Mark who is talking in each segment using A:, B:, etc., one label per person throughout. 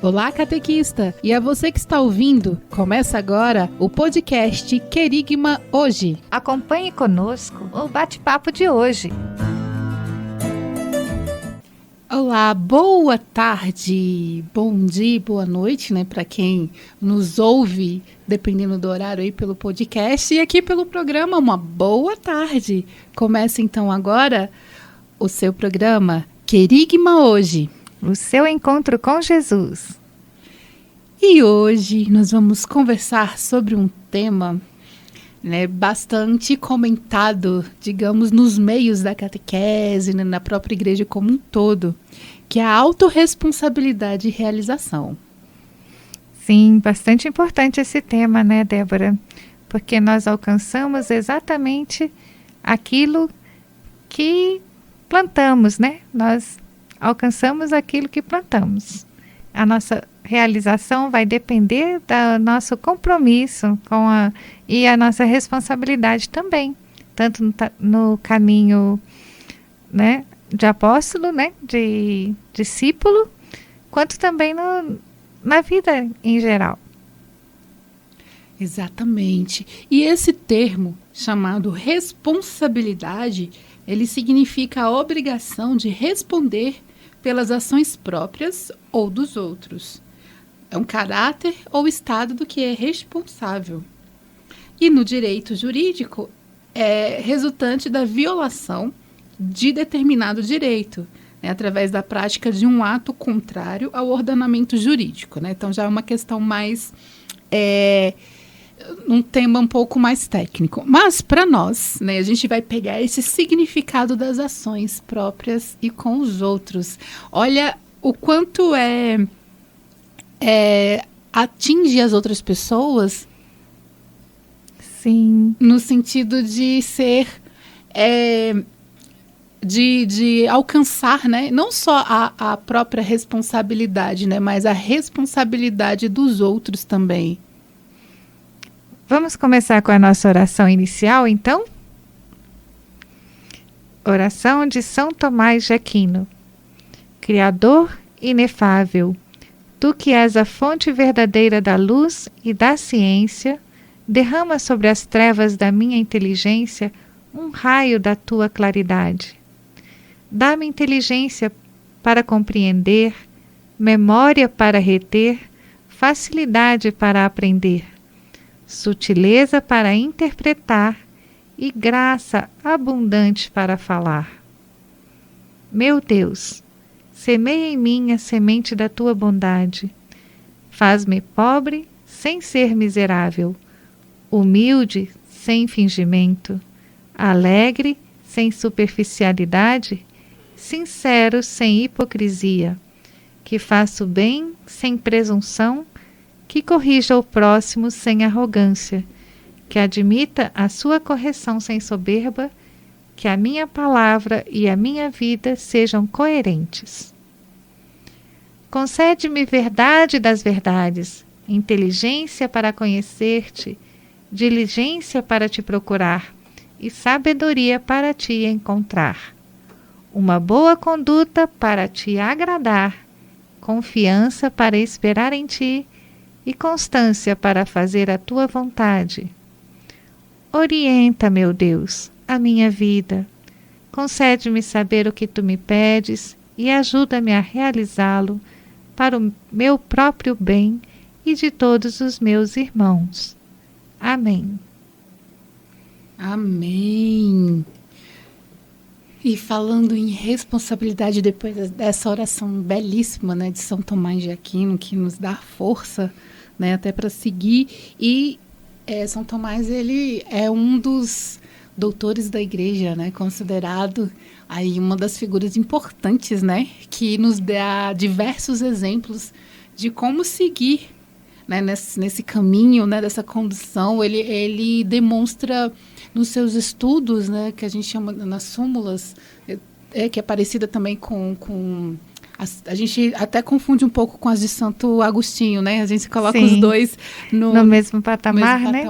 A: Olá, catequista! E a você que está ouvindo, começa agora o podcast Querigma Hoje.
B: Acompanhe conosco o bate-papo de hoje.
A: Olá, boa tarde, bom dia, boa noite, né, para quem nos ouve, dependendo do horário aí pelo podcast e aqui pelo programa, uma boa tarde. Começa então agora o seu programa Querigma Hoje.
B: O seu encontro com Jesus.
A: E hoje nós vamos conversar sobre um tema, né, bastante comentado, digamos, nos meios da catequese, né, na própria igreja como um todo, que é a autorresponsabilidade e realização.
B: Sim, bastante importante esse tema, né, Débora? Porque nós alcançamos exatamente aquilo que plantamos, né? Nós alcançamos aquilo que plantamos. A nossa realização vai depender do nosso compromisso e a nossa responsabilidade também, tanto no caminho, né, de apóstolo, né, de discípulo, quanto também na vida em geral.
A: Exatamente. E esse termo chamado responsabilidade, ele significa a obrigação de responder pelas ações próprias ou dos outros. É um caráter ou estado do que é responsável. E no direito jurídico, é resultante da violação de determinado direito, né, através da prática de um ato contrário ao ordenamento jurídico, né? Então já é uma questão mais... um tema um pouco mais técnico. Mas para nós, né, a gente vai pegar esse significado das ações próprias e com os outros. Olha o quanto atinge as outras pessoas.
B: Sim.
A: No sentido de ser... de alcançar, né, não só a própria responsabilidade, né, mas a responsabilidade dos outros também.
B: Vamos começar com a nossa oração inicial, então? Oração de São Tomás de Aquino. Criador inefável, tu que és a fonte verdadeira da luz e da ciência, derrama sobre as trevas da minha inteligência um raio da tua claridade. Dá-me inteligência para compreender, memória para reter, facilidade para aprender, sutileza para interpretar e graça abundante para falar. Meu Deus, semeia em mim a semente da tua bondade. Faz-me pobre sem ser miserável, humilde sem fingimento, alegre sem superficialidade, sincero sem hipocrisia, que faça o bem sem presunção, que corrija o próximo sem arrogância, que admita a sua correção sem soberba, que a minha palavra e a minha vida sejam coerentes. Concede-me verdade das verdades, inteligência para conhecer-te, diligência para te procurar e sabedoria para te encontrar. Uma boa conduta para te agradar, confiança para esperar em ti e constância para fazer a tua vontade. Orienta, meu Deus, a minha vida. Concede-me saber o que tu me pedes e ajuda-me a realizá-lo para o meu próprio bem e de todos os meus irmãos. Amém.
A: Amém. E falando em responsabilidade, depois dessa oração belíssima, né, de São Tomás de Aquino, que nos dá força, né, até para seguir. E São Tomás, ele é um dos doutores da igreja, né, considerado aí uma das figuras importantes, né, que nos dá diversos exemplos de como seguir, né, nesse caminho, né, dessa condução. Ele demonstra nos seus estudos, né, que a gente chama nas súmulas, que é parecida também com a gente até confunde um pouco com as de Santo Agostinho, né? A gente coloca
B: Sim,
A: os dois no
B: mesmo patamar, né?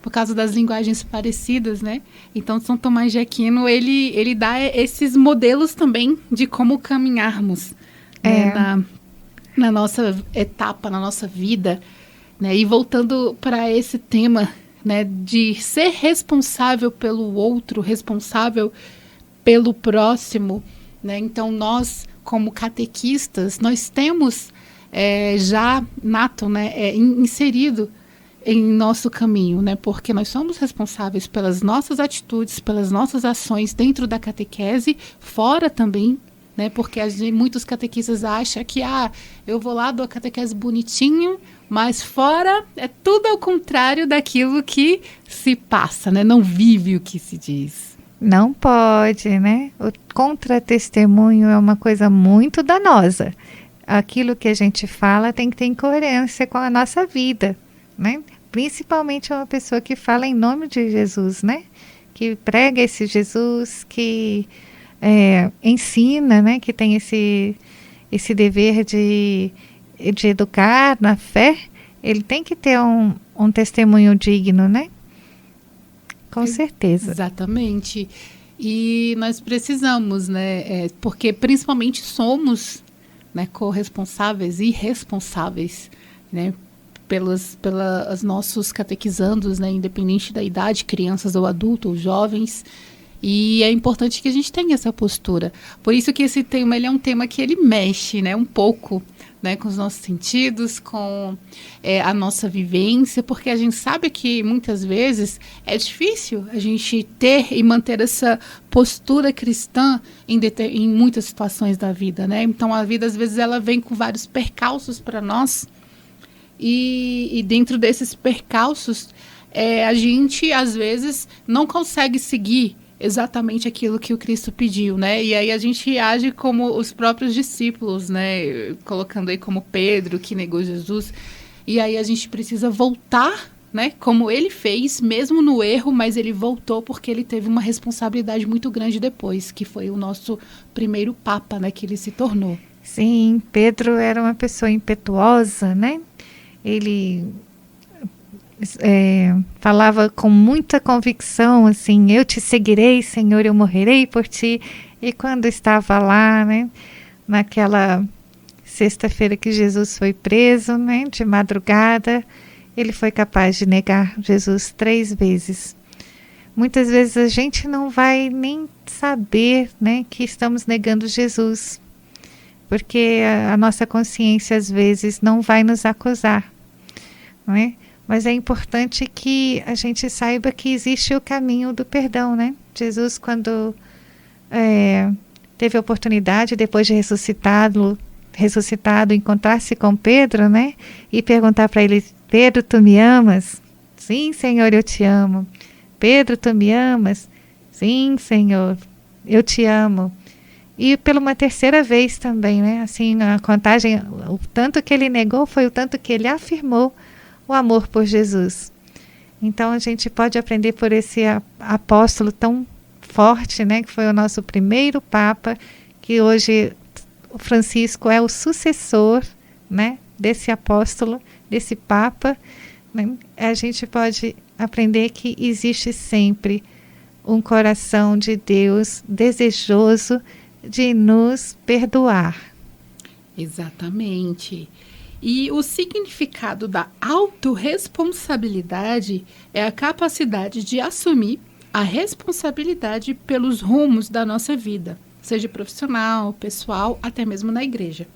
A: Por causa das linguagens parecidas, né? Então, São Tomás de Aquino, ele dá esses modelos também de como caminharmos, né, na nossa etapa, na nossa vida, né? E voltando para esse tema, né, de ser responsável pelo outro, responsável pelo próximo, né? Então nós, como catequistas, nós temos já nato, né, inserido em nosso caminho, né? Porque nós somos responsáveis pelas nossas atitudes, pelas nossas ações dentro da catequese, fora também, né? Porque muitos catequistas acham que eu vou lá, dou a catequese bonitinho, mas fora é tudo ao contrário daquilo que se passa, né? Não vive o que se diz.
B: Não pode, né? O contra-testemunho é uma coisa muito danosa. Aquilo que a gente fala tem que ter coerência com a nossa vida, né? Principalmente uma pessoa que fala em nome de Jesus, né? Que prega esse Jesus, que ensina, né? Que tem esse dever de educar na fé. Ele tem que ter um testemunho digno, né? Com certeza.
A: Exatamente. E nós precisamos, né? Porque principalmente somos, né, corresponsáveis e responsáveis, né? Pelos nossos catequizandos, né, independente da idade, crianças ou adultos, jovens, e é importante que a gente tenha essa postura. Por isso que esse tema, ele é um tema que ele mexe, né, um pouco, né, com os nossos sentidos, com a nossa vivência, porque a gente sabe que muitas vezes é difícil a gente ter e manter essa postura cristã em muitas situações da vida, né? Então a vida às vezes ela vem com vários percalços para nós. E dentro desses percalços, a gente, às vezes, não consegue seguir exatamente aquilo que o Cristo pediu, né? E aí a gente age como os próprios discípulos, né? Colocando aí como Pedro, que negou Jesus. E aí a gente precisa voltar, né? Como ele fez, mesmo no erro, mas ele voltou porque ele teve uma responsabilidade muito grande depois, que foi o nosso primeiro Papa, né? Que ele se tornou.
B: Sim, Pedro era uma pessoa impetuosa, né? Ele falava com muita convicção, assim, eu te seguirei, Senhor, eu morrerei por ti. E quando estava lá, né, naquela sexta-feira que Jesus foi preso, né, de madrugada, ele foi capaz de negar Jesus 3 vezes. Muitas vezes a gente não vai nem saber, né, que estamos negando Jesus, porque a nossa consciência às vezes não vai nos acusar, não é? Mas é importante que a gente saiba que existe o caminho do perdão, né? Jesus, quando teve a oportunidade, depois de ressuscitado, encontrar-se com Pedro, né? E perguntar para ele: Pedro, tu me amas? Sim, Senhor, eu te amo. Pedro, tu me amas? Sim, Senhor, eu te amo. E pela uma terceira vez também, né? Assim, a contagem, o tanto que ele negou foi o tanto que ele afirmou o amor por Jesus. Então a gente pode aprender por esse apóstolo tão forte, né? Que foi o nosso primeiro Papa, que hoje o Francisco é o sucessor, né? Desse apóstolo, desse Papa, né? A gente pode aprender que existe sempre um coração de Deus desejoso de nos perdoar.
A: Exatamente. E o significado da autorresponsabilidade é a capacidade de assumir a responsabilidade pelos rumos da nossa vida, seja profissional, pessoal, até mesmo na igreja.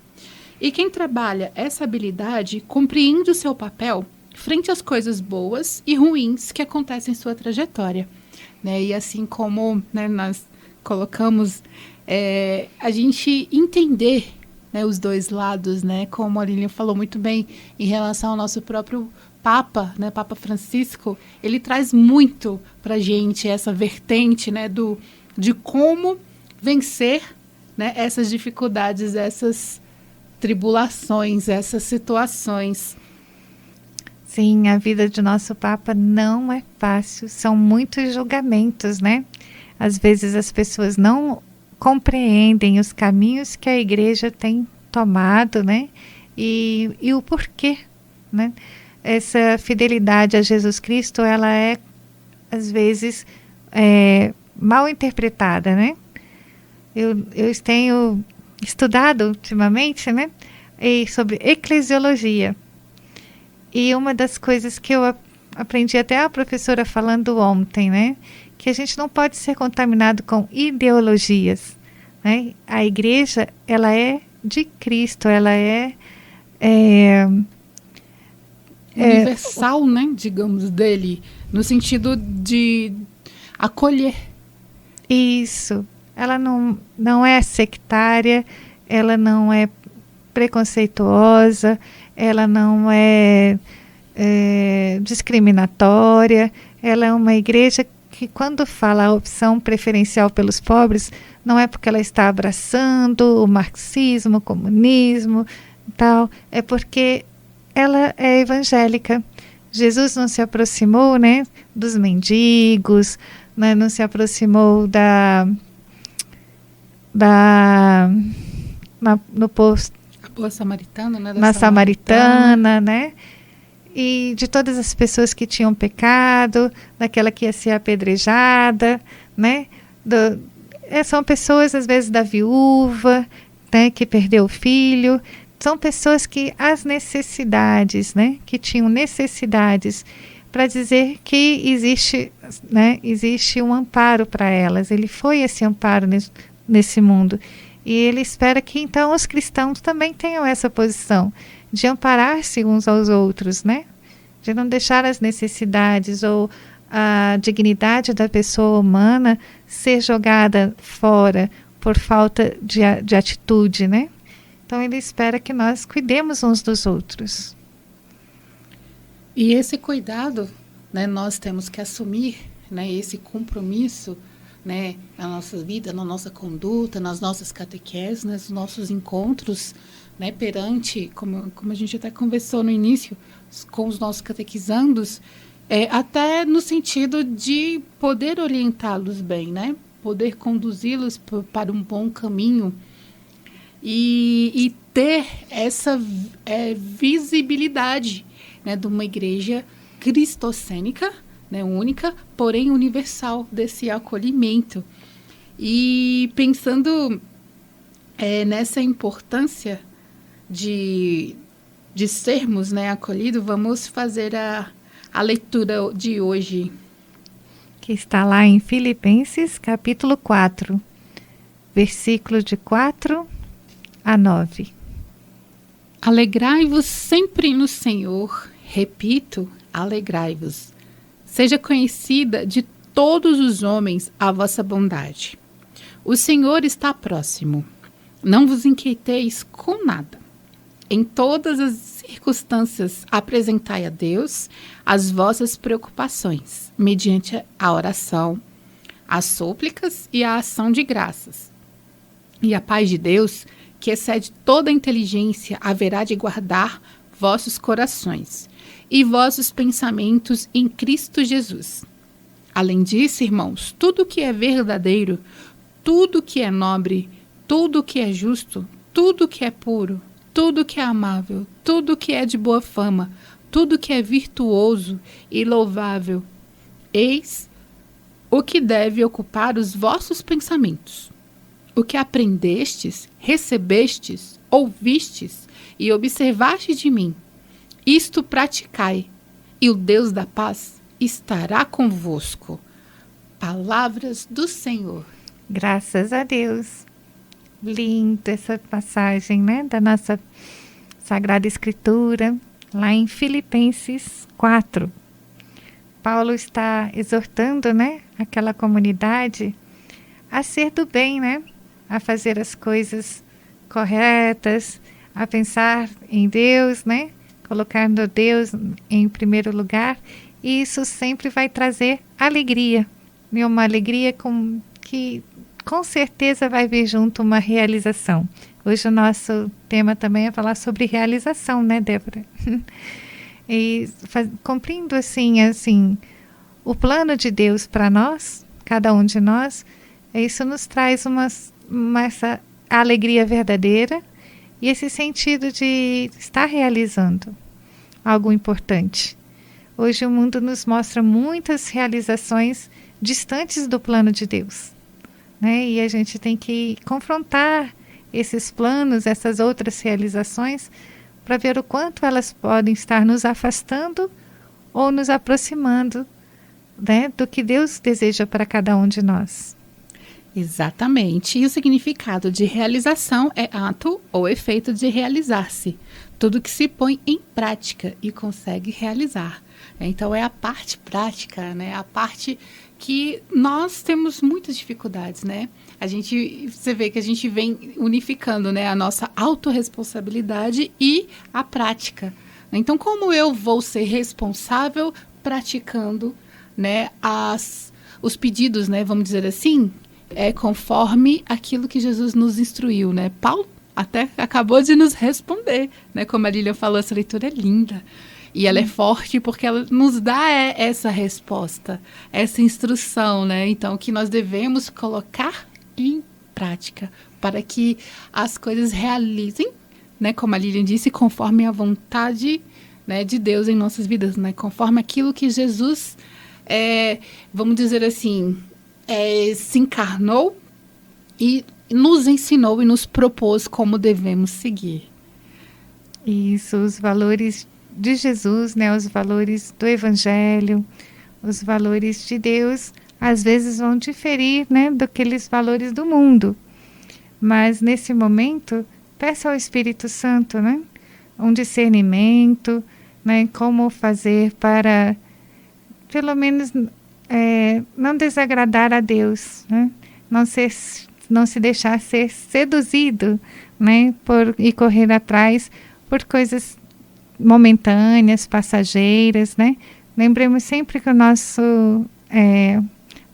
A: E quem trabalha essa habilidade compreende o seu papel frente às coisas boas e ruins que acontecem em sua trajetória, né? E assim como, né, nós colocamos, a gente entender, né, os dois lados, né, como a Lilian falou muito bem em relação ao nosso próprio Papa, né, Papa Francisco, ele traz muito para a gente essa vertente, né, de como vencer, né, essas dificuldades, essas tribulações, essas situações.
B: Sim, a vida de nosso Papa não é fácil, são muitos julgamentos, né? Às vezes as pessoas não compreendem os caminhos que a igreja tem tomado, né? E o porquê, né? Essa fidelidade a Jesus Cristo, ela é, às vezes, mal interpretada, né? Eu tenho estudado ultimamente, né? e sobre eclesiologia. E uma das coisas que eu aprendi até a professora falando ontem, né? Que a gente não pode ser contaminado com ideologias, né? A igreja, ela é de Cristo, ela é
A: universal, né? Digamos, dele, no sentido de acolher.
B: Isso. Ela não é sectária, ela não é preconceituosa, ela não é discriminatória, ela é uma igreja que, quando fala a opção preferencial pelos pobres, não é porque ela está abraçando o marxismo, o comunismo e tal, é porque ela é evangélica. Jesus não se aproximou, né, dos mendigos, né, não se aproximou no posto,
A: A boa samaritana, né?
B: na Samaritana, né? E de todas as pessoas que tinham pecado, daquela que ia ser apedrejada, né? São pessoas, às vezes, da viúva, né, que perdeu o filho. São pessoas que as necessidades, né, que tinham necessidades, para dizer que existe, né, existe um amparo para elas. Ele foi esse amparo nesse mundo. E ele espera que, então, os cristãos também tenham essa posição de amparar-se uns aos outros, né? De não deixar as necessidades ou a dignidade da pessoa humana ser jogada fora por falta de atitude, né? Então, ele espera que nós cuidemos uns dos outros.
A: E esse cuidado, né, nós temos que assumir, né, esse compromisso, né, na nossa vida, na nossa conduta, nas nossas catequeses, nos nossos encontros, né, perante, como a gente até conversou no início, com os nossos catequizandos, até no sentido de poder orientá-los bem, né, poder conduzi-los para um bom caminho e ter essa visibilidade, né, de uma igreja cristocênica, né, única, porém universal, desse acolhimento. E pensando nessa importância de sermos, né, acolhidos, vamos fazer a leitura de hoje.
B: Que está lá em Filipenses, capítulo 4, versículo de 4 a 9.
A: Alegrai-vos sempre no Senhor, repito, alegrai-vos. Seja conhecida de todos os homens a vossa bondade. O Senhor está próximo. Não vos inquieteis com nada. Em todas as circunstâncias apresentai a Deus as vossas preocupações, mediante a oração, as súplicas e a ação de graças. E a paz de Deus, que excede toda a inteligência, haverá de guardar vossos corações e vossos pensamentos em Cristo Jesus. Além disso, irmãos, tudo que é verdadeiro, tudo que é nobre, tudo que é justo, tudo que é puro, tudo que é amável, tudo que é de boa fama, tudo que é virtuoso e louvável, eis o que deve ocupar os vossos pensamentos. O que aprendestes, recebestes, ouvistes e observastes de mim, isto praticai, e o Deus da paz estará convosco. Palavras do Senhor.
B: Graças a Deus. Linda essa passagem, né, da nossa Sagrada Escritura, lá em Filipenses 4. Paulo está exortando, né, aquela comunidade a ser do bem, né, a fazer as coisas corretas, a pensar em Deus, né, colocando Deus em primeiro lugar, e isso sempre vai trazer alegria, né, uma alegria que com certeza vai vir junto uma realização. Hoje o nosso tema também é falar sobre realização, né, Débora? E cumprindo assim, o plano de Deus para nós, cada um de nós, isso nos traz essa alegria verdadeira e esse sentido de estar realizando algo importante. Hoje o mundo nos mostra muitas realizações distantes do plano de Deus, né? E a gente tem que confrontar esses planos, essas outras realizações, para ver o quanto elas podem estar nos afastando ou nos aproximando, né, do que Deus deseja para cada um de nós.
A: Exatamente. E o significado de realização é ato ou efeito de realizar-se. Tudo que se põe em prática e consegue realizar. Então é a parte prática, né? A parte que nós temos muitas dificuldades, né? Você vê que a gente vem unificando, né, a nossa autorresponsabilidade e a prática. Então, como eu vou ser responsável praticando, né, os pedidos, né, vamos dizer assim, conforme aquilo que Jesus nos instruiu, né? Paulo até acabou de nos responder, né? Como a Lilian falou, essa leitura é linda. E ela é forte porque ela nos dá essa resposta, essa instrução, né? Então, que nós devemos colocar em prática para que as coisas realizem, né? Como a Lilian disse, conforme a vontade, né, de Deus em nossas vidas, né? Conforme aquilo que Jesus, vamos dizer assim, se encarnou e nos ensinou e nos propôs como devemos seguir.
B: Isso, os valores de Jesus, né, os valores do Evangelho, os valores de Deus, às vezes vão diferir, né, daqueles valores do mundo. Mas nesse momento, peça ao Espírito Santo, né, um discernimento, né, como fazer para, pelo menos, não desagradar a Deus, né, não se deixar ser seduzido, né, e correr atrás por coisas momentâneas, passageiras, né? Lembremos sempre que o nosso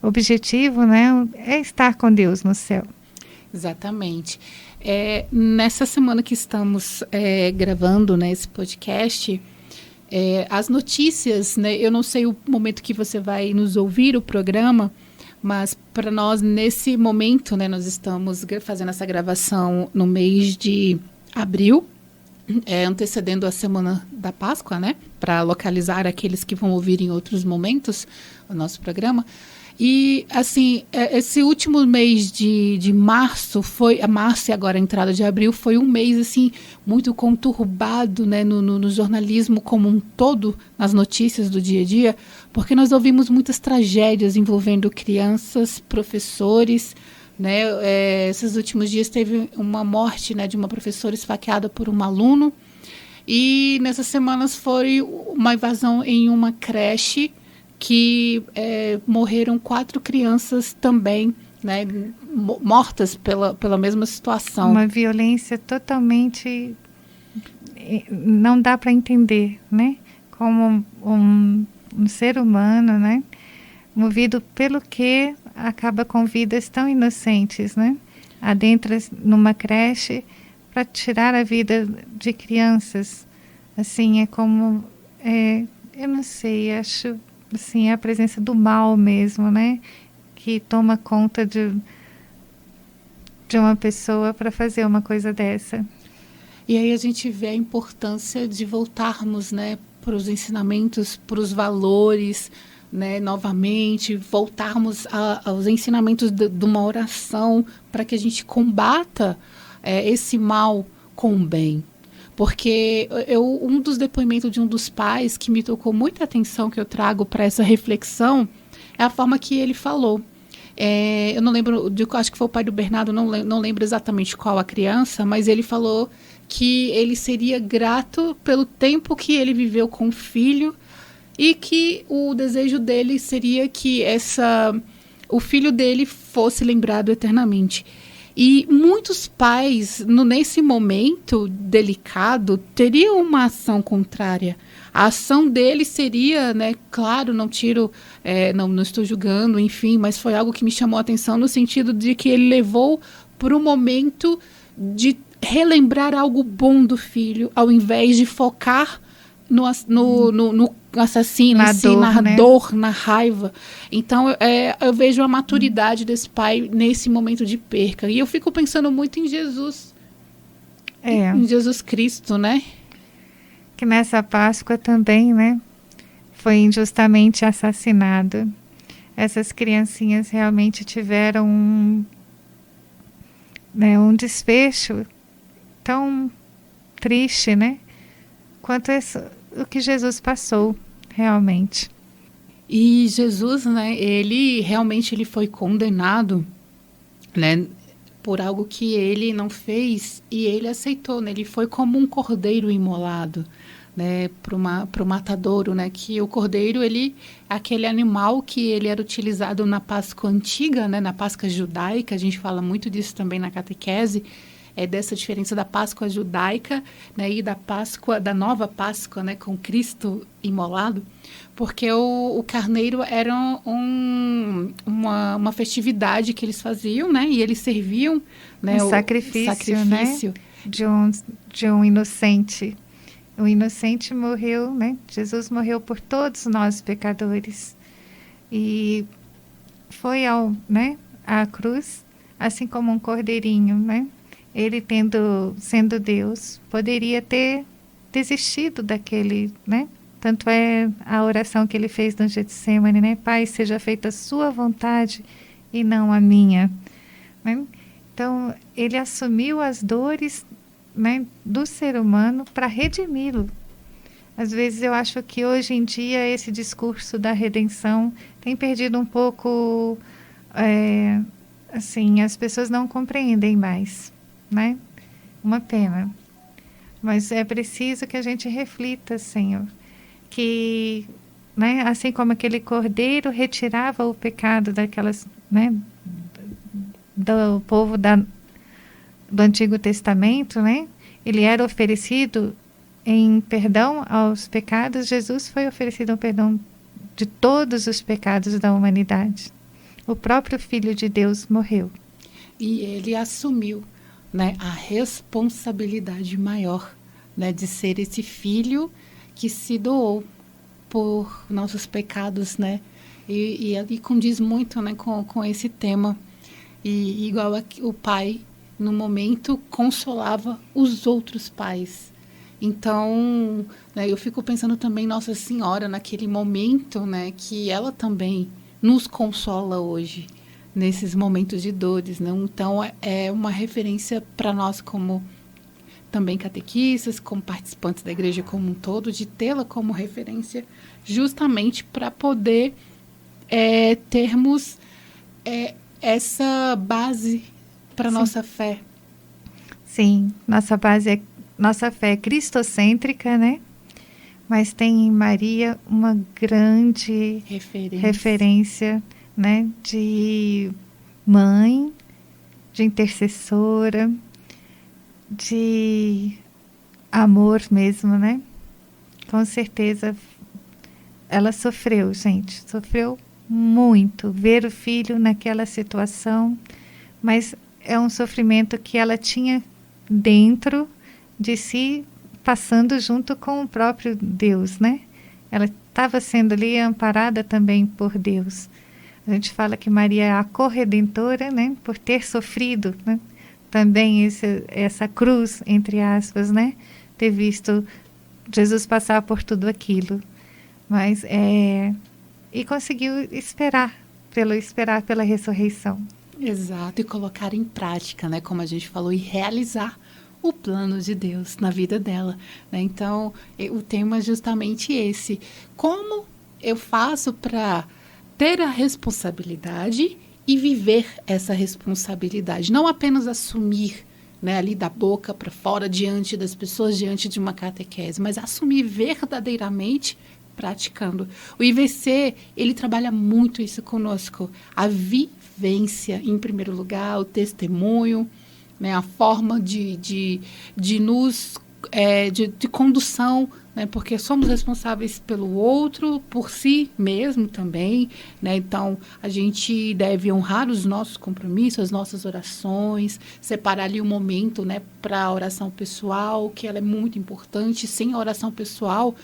B: objetivo, né, é estar com Deus no céu.
A: Exatamente. Nessa semana que estamos gravando, né, esse podcast, as notícias, né, eu não sei o momento que você vai nos ouvir o programa, mas para nós, nesse momento, né, nós estamos fazendo essa gravação no mês de abril, antecedendo a semana da Páscoa, né? Para localizar aqueles que vão ouvir em outros momentos o nosso programa. E, assim, esse último mês de março, março e agora a entrada de abril, foi um mês, assim, muito conturbado, né? No jornalismo como um todo, nas notícias do dia a dia, porque nós ouvimos muitas tragédias envolvendo crianças, professores, né? Esses últimos dias teve uma morte, né, de uma professora esfaqueada por um aluno, e nessas semanas foi uma invasão em uma creche que morreram 4 crianças também, né, mortas pela mesma situação.
B: Uma violência totalmente, não dá para entender, né, como um ser humano, né, movido pelo que acaba com vidas tão inocentes, né? Adentra numa creche para tirar a vida de crianças. Assim, é como, eu não sei, acho, assim, a presença do mal mesmo, né? Que toma conta de uma pessoa para fazer uma coisa dessa.
A: E aí a gente vê a importância de voltarmos, né, para os ensinamentos, para os valores, né, novamente, voltarmos aos ensinamentos de uma oração para que a gente combata esse mal com o bem. Porque um dos depoimentos de um dos pais que me tocou muita atenção, que eu trago para essa reflexão, é a forma que ele falou. Eu não lembro, acho que foi o pai do Bernardo, não lembro exatamente qual a criança, mas ele falou que ele seria grato pelo tempo que ele viveu com o filho, e que o desejo dele seria que o filho dele fosse lembrado eternamente. E muitos pais, nesse momento delicado, teriam uma ação contrária. A ação dele seria, né, claro, não estou julgando, enfim, mas foi algo que me chamou a atenção no sentido de que ele levou para o momento de relembrar algo bom do filho, ao invés de focar no assassino, na dor, na raiva. Então, eu vejo a maturidade desse pai nesse momento de perca. E eu fico pensando muito em Jesus. Em Jesus Cristo, né?
B: Que nessa Páscoa também, né, foi injustamente assassinado. Essas criancinhas realmente tiveram né, um desfecho tão triste, né, quanto o que Jesus passou realmente.
A: E Jesus, né, ele realmente foi condenado, né, por algo que ele não fez, e ele aceitou, né? Ele foi como um cordeiro imolado, né, para o matadouro, né? Que o cordeiro, aquele animal que ele era utilizado na Páscoa antiga, né, na Páscoa judaica, a gente fala muito disso também na catequese, dessa diferença da Páscoa judaica, né, e da nova Páscoa, né, com Cristo imolado, porque o carneiro era uma festividade que eles faziam, né, e eles serviam, né,
B: um sacrifício, né, de um inocente. O inocente morreu, né? Jesus morreu por todos nós pecadores e foi à cruz, assim como um cordeirinho, né? Ele sendo Deus, poderia ter desistido daquele, né? Tanto é a oração que ele fez no Getsemane, né? Pai, seja feita a sua vontade e não a minha. Né? Então, ele assumiu as dores, né, do ser humano para redimi-lo. Às vezes eu acho que hoje em dia esse discurso da redenção tem perdido um pouco, assim, as pessoas não compreendem mais, né? Uma pena. Mas é preciso que a gente reflita, Senhor, que, né, assim como aquele cordeiro retirava o pecado daquelas, né, do povo do Antigo Testamento, né? Ele era oferecido em perdão aos pecados. Jesus foi oferecido um perdão de todos os pecados da humanidade. O próprio Filho de Deus morreu.
A: E ele assumiu, né, a responsabilidade maior, né, de ser esse filho que se doou por nossos pecados, né? E condiz muito, né, com esse tema. E igual o pai, no momento, consolava os outros pais. Então, né, eu fico pensando também Nossa Senhora naquele momento, né, que ela também nos consola hoje, nesses momentos de dores, né? Então, é uma referência para nós como também catequistas, como participantes da igreja como um todo, de tê-la como referência justamente para poder termos essa base para nossa fé.
B: Sim, nossa fé é cristocêntrica, né? Mas tem em Maria uma grande referência, né? De mãe, de intercessora, de amor mesmo, né? Com certeza ela sofreu, gente, sofreu muito ver o filho naquela situação, mas é um sofrimento que ela tinha dentro de si, passando junto com o próprio Deus, né? Ela estava sendo ali amparada também por Deus. A gente fala que Maria é a corredentora, né? Por ter sofrido, né? Também essa cruz, entre aspas, né? Ter visto Jesus passar por tudo aquilo. Mas e conseguiu esperar pela ressurreição.
A: Exato, e colocar em prática, né, como a gente falou, e realizar o plano de Deus na vida dela, né? Então, o tema é justamente esse. Como eu faço para ter a responsabilidade e viver essa responsabilidade? Não apenas assumir, né, ali da boca para fora, diante das pessoas, diante de uma catequese, mas assumir verdadeiramente praticando. O IVC, ele trabalha muito isso conosco. A vivência, em primeiro lugar, o testemunho, né, a forma de condução, né, porque somos responsáveis pelo outro, por si mesmo também, né, então a gente deve honrar os nossos compromissos, as nossas orações, separar ali um momento, né, para a oração pessoal, que ela é muito importante. Sem a oração pessoal,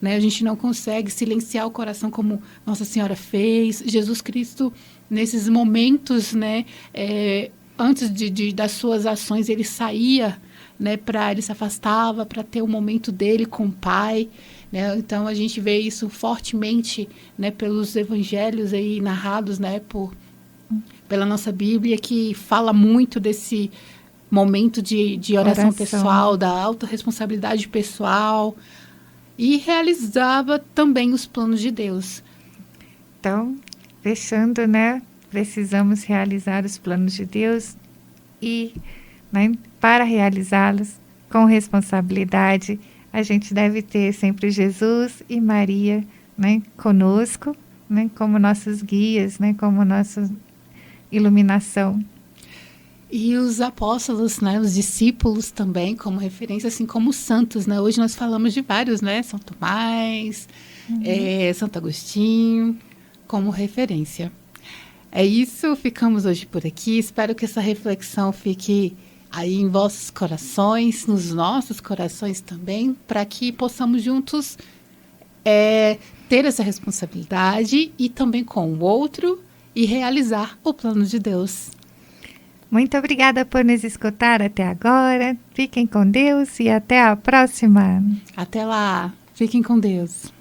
A: né, a gente não consegue silenciar o coração como Nossa Senhora fez. Jesus Cristo, nesses momentos, né, antes das suas ações, ele saía, né, ele se afastava para ter o momento dele com o Pai, né? Então a gente vê isso fortemente, né, pelos evangelhos aí narrados, né, pela nossa Bíblia, que fala muito momento de oração
B: Oração.
A: pessoal, da autorresponsabilidade pessoal, e realizava também os planos de Deus.
B: Então, fechando, né? Precisamos realizar os planos de Deus e, né, para realizá-los com responsabilidade, a gente deve ter sempre Jesus e Maria, né, conosco, né, como nossos guias, né, como nossa iluminação.
A: E os apóstolos, né, os discípulos também, como referência, assim como os santos, né? Hoje nós falamos de vários, né? São Tomás, Santo Agostinho, como referência. É isso, ficamos hoje por aqui. Espero que essa reflexão fique aí em vossos corações, nos nossos corações também, para que possamos juntos ter essa responsabilidade e também com o outro e realizar o plano de Deus.
B: Muito obrigada por nos escutar até agora. Fiquem com Deus e até a próxima.
A: Até lá. Fiquem com Deus.